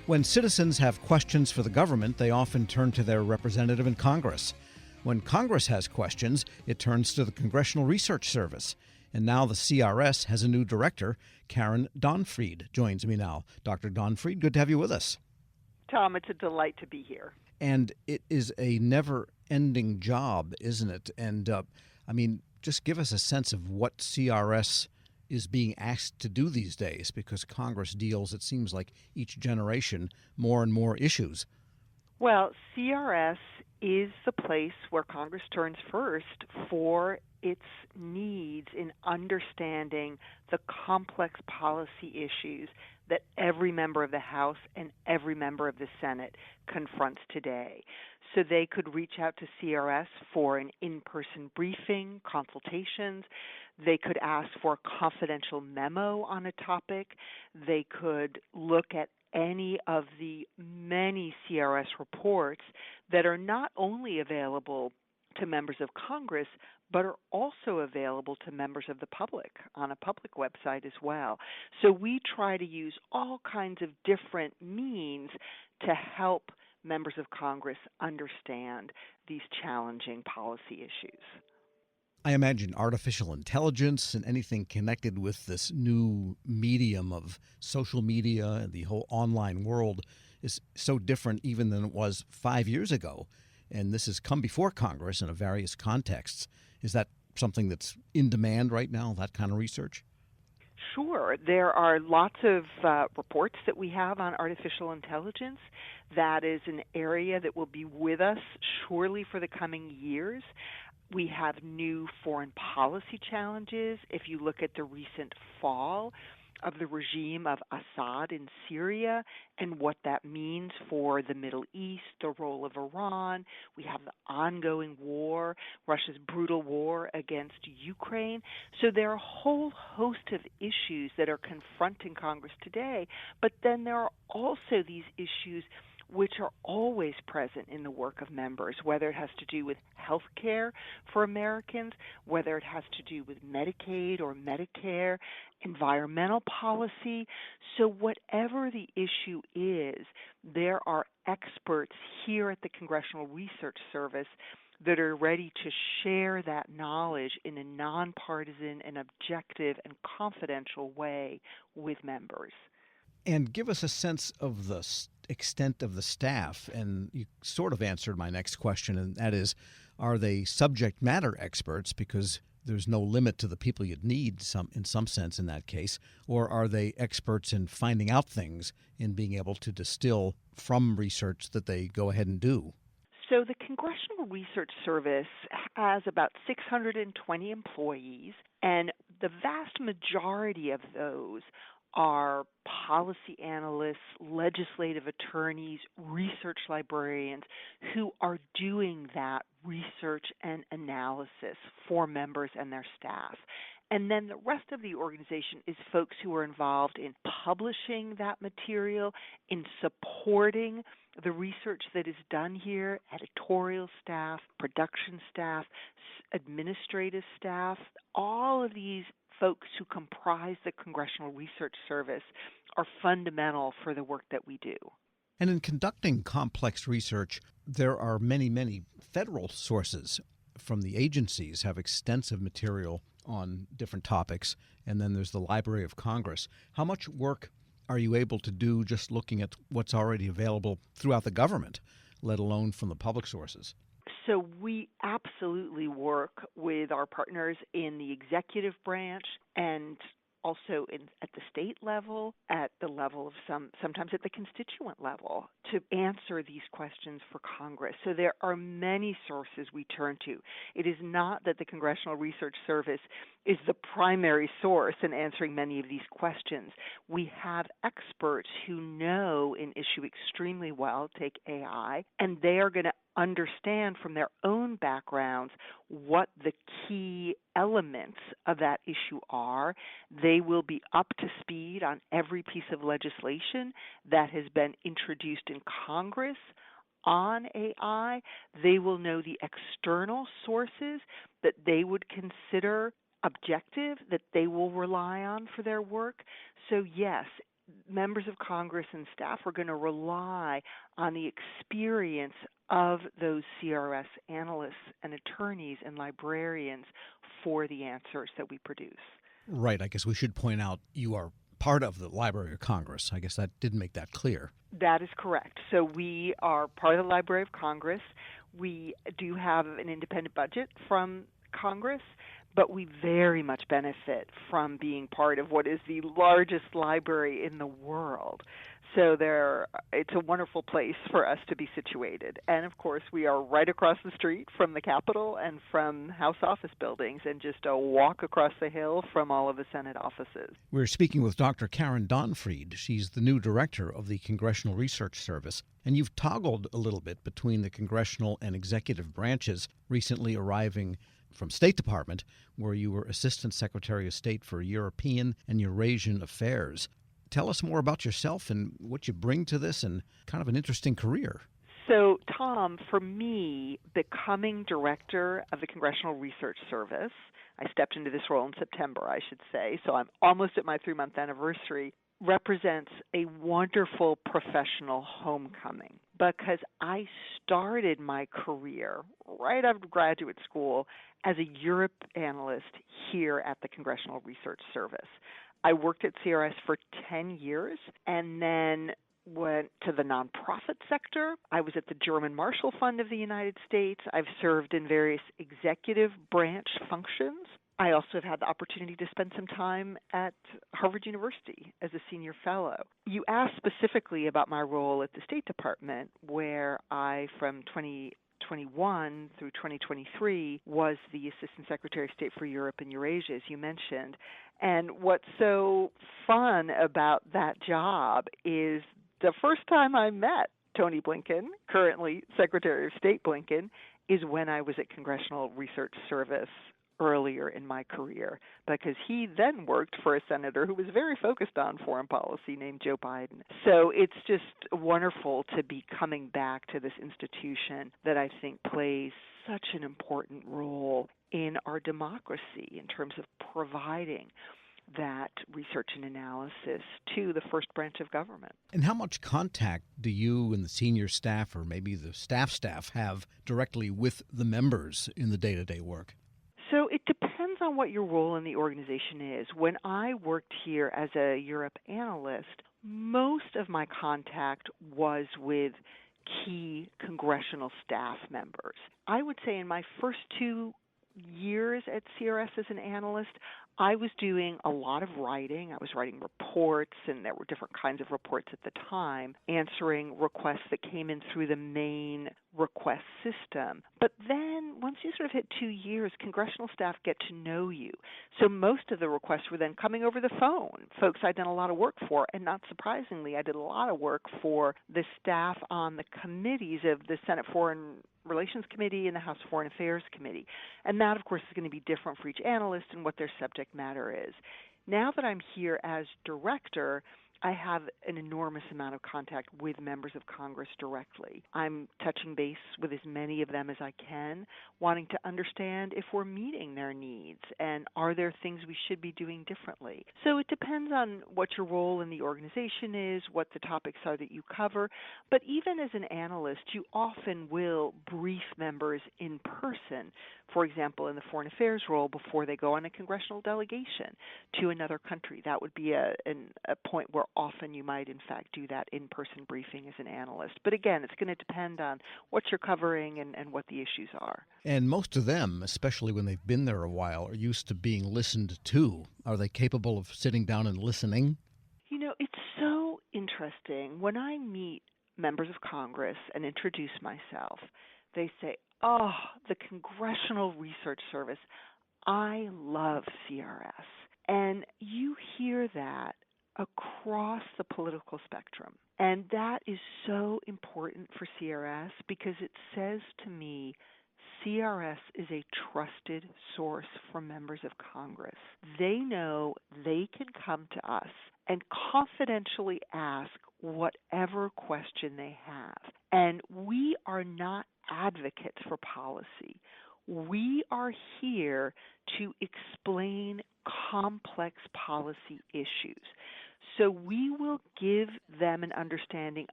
When citizens have questions for the government, they often turn to their representative in Congress. When Congress has questions, it turns to the Congressional Research Service. And now the CRS has a new director. Karen Donfried joins me now. Dr. Donfried, good to have you with us. Tom, it's a delight to be here. And it is a never-ending job, isn't it? And, just give us a sense of what CRS is being asked to do these days, because Congress deals, it seems like, each generation more and more issues. Well, CRS is the place where Congress turns first for its needs in understanding the complex policy issues that every member of the House and every member of the Senate confronts today. So they could reach out to CRS for an in-person briefing, consultations. They could ask for a confidential memo on a topic. They could look at any of the many CRS reports that are not only available to members of Congress, but are also available to members of the public on a public website as well. So we try to use all kinds of different means to help members of Congress understand these challenging policy issues. I imagine artificial intelligence and anything connected with this new medium of social media and the whole online world is so different even than it was 5 years ago. And this has come before Congress in various contexts. Is that something that's in demand right now, that kind of research? Sure. There are lots of reports that we have on artificial intelligence. That is an area that will be with us surely for the coming years. We have new foreign policy challenges. If you look at the recent fall of the regime of Assad in Syria and what that means for the Middle East, the role of Iran. We have the ongoing war, Russia's brutal war against Ukraine. So there are a whole host of issues that are confronting Congress today, but then there are also these issues which are always present in the work of members, whether it has to do with health care for Americans, whether it has to do with Medicaid or Medicare, environmental policy. So whatever the issue is, there are experts here at the Congressional Research Service that are ready to share that knowledge in a nonpartisan and objective and confidential way with members. And give us a sense of the extent of the staff. And you sort of answered my next question, and that is, are they subject matter experts, because there's no limit to the people you'd need in some sense in that case, or are they experts in finding out things, in being able to distill from research that they go ahead and do? So the Congressional Research Service has about 620 employees, and the vast majority of those are policy analysts, legislative attorneys, research librarians who are doing that research and analysis for members and their staff. And then the rest of the organization is folks who are involved in publishing that material, in supporting the research that is done here, editorial staff, production staff, administrative staff. All of these folks who comprise the Congressional Research Service are fundamental for the work that we do. And in conducting complex research, there are many, many federal sources from the agencies have extensive material on different topics, and then there's the Library of Congress. How much work are you able to do just looking at what's already available throughout the government, let alone from the public sources? So we absolutely work with our partners in the executive branch and also at the state level, at the level of sometimes at the constituent level, to answer these questions for Congress. So there are many sources we turn to. It is not that the Congressional Research Service is the primary source in answering many of these questions. We have experts who know an issue extremely well, take AI, and they are going to understand from their own backgrounds what the key elements of that issue are. They will be up to speed on every piece of legislation that has been introduced in Congress on AI. They will know the external sources that they would consider objective, that they will rely on for their work. So yes, members of Congress and staff are going to rely on the experience of those CRS analysts and attorneys and librarians for the answers that we produce. Right. I guess we should point out you are part of the Library of Congress. I guess that did make that clear. That is correct. So we are part of the Library of Congress. We do have an independent budget from Congress, but we very much benefit from being part of what is the largest library in the world. So it's a wonderful place for us to be situated. And of course, we are right across the street from the Capitol and from House office buildings, and just a walk across the hill from all of the Senate offices. We're speaking with Dr. Karen Donfried. She's the new director of the Congressional Research Service. And you've toggled a little bit between the congressional and executive branches, recently arriving from State Department, where you were Assistant Secretary of State for European and Eurasian Affairs. Tell us more about yourself and what you bring to this, and kind of an interesting career. So, Tom, for me, becoming director of the Congressional Research Service, I stepped into this role in September, I should say, so I'm almost at my 3-month anniversary, represents a wonderful professional homecoming, because I started my career right out of graduate school as a Europe analyst here at the Congressional Research Service. I worked at CRS for 10 years and then went to the nonprofit sector. I was at the German Marshall Fund of the United States. I've served in various executive branch functions. I also have had the opportunity to spend some time at Harvard University as a senior fellow. You asked specifically about my role at the State Department, where I, from 2021 through 2023, was the Assistant Secretary of State for Europe and Eurasia, as you mentioned. And what's so fun about that job is the first time I met Tony Blinken, currently Secretary of State Blinken, is when I was at Congressional Research Service earlier in my career, because he then worked for a senator who was very focused on foreign policy named Joe Biden. So it's just wonderful to be coming back to this institution that I think plays such an important role in our democracy in terms of providing that research and analysis to the first branch of government. And how much contact do you and the senior staff, or maybe the staff have directly with the members in the day-to-day work? So it depends on what your role in the organization is. When I worked here as a Europe analyst, most of my contact was with key congressional staff members. I would say in my first 2 years at CRS as an analyst, I was doing a lot of writing. I was writing reports, and there were different kinds of reports at the time, answering requests that came in through the main request system. But then once you sort of hit 2 years, congressional staff get to know you. So most of the requests were then coming over the phone, folks I'd done a lot of work for, and not surprisingly, I did a lot of work for the staff on the committees of the Senate Foreign Relations Committee and the House Foreign Affairs Committee. And that, of course, is going to be different for each analyst and what their subject matter is. Now that I'm here as director, I have an enormous amount of contact with members of Congress directly. I'm touching base with as many of them as I can, wanting to understand if we're meeting their needs and are there things we should be doing differently. So it depends on what your role in the organization is, what the topics are that you cover. But even as an analyst, you often will brief members in person, for example, in the foreign affairs role before they go on a congressional delegation to another country. That would be a point where often you might, in fact, do that in-person briefing as an analyst. But again, it's going to depend on what you're covering and what the issues are. And most of them, especially when they've been there a while, are used to being listened to. Are they capable of sitting down and listening? You know, it's so interesting. When I meet members of Congress and introduce myself, they say, "Oh, the Congressional Research Service, I love CRS." And you hear that across the political spectrum. And that is so important for CRS because it says to me, CRS is a trusted source for members of Congress. They know they can come to us and confidentially ask whatever question they have. And we are not advocates for policy. We are here to explain complex policy issues. So we will give them an understanding